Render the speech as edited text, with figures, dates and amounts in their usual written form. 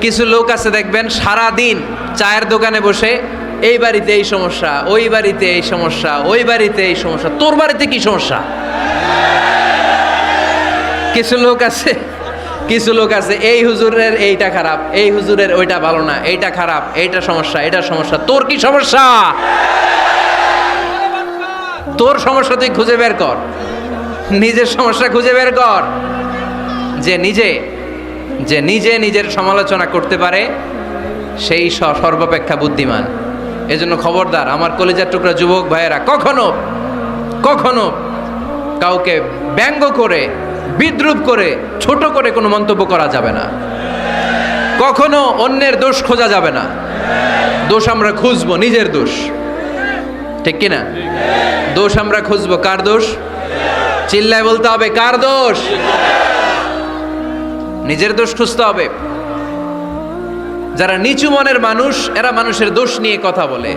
কিছু লোক আছে দেখবেন সারা দিন চায়ের দোকানে বসে এই বাড়িতে এই সমস্যা, ওই বাড়িতে এই সমস্যা, ওই বাড়িতে এই সমস্যা, তোর বাড়িতে কি সমস্যা? কিছু লোক আছে এই হুজুরের এইটা খারাপ, এই হুজুরের ওইটা ভালো না, এইটা খারাপ, এইটা সমস্যা, এটা সমস্যা। তোর কি সমস্যা? তোর সমস্যা তুই খুঁজে বের কর, নিজের সমস্যা খুঁজে বের কর। যে নিজে নিজের সমালোচনা করতে পারে সেই সর্বাপেক্ষা বুদ্ধিমান। এজন্য খবরদার আমার কলিজার টুকরা যুবক ভাইয়েরা, কখনো কাউকে ব্যঙ্গ করে, বিদ্রূপ করে, ছোট করে কোনো মন্তব্য করা যাবে না। কখনো অন্যের দোষ খোঁজা যাবে না। দোষ আমরা খুঁজবো, নিজের দোষ, ঠিক কিনা? দোষ আমরা খুঁজবো, কার দোষ? চিল্লায় বলতে হবে, কার দোষ? নিজের দোষ খুঁজতে হবে। যারা নিচু মনের মানুষ, এরা মানুষের দোষ নিয়ে কথা বলে।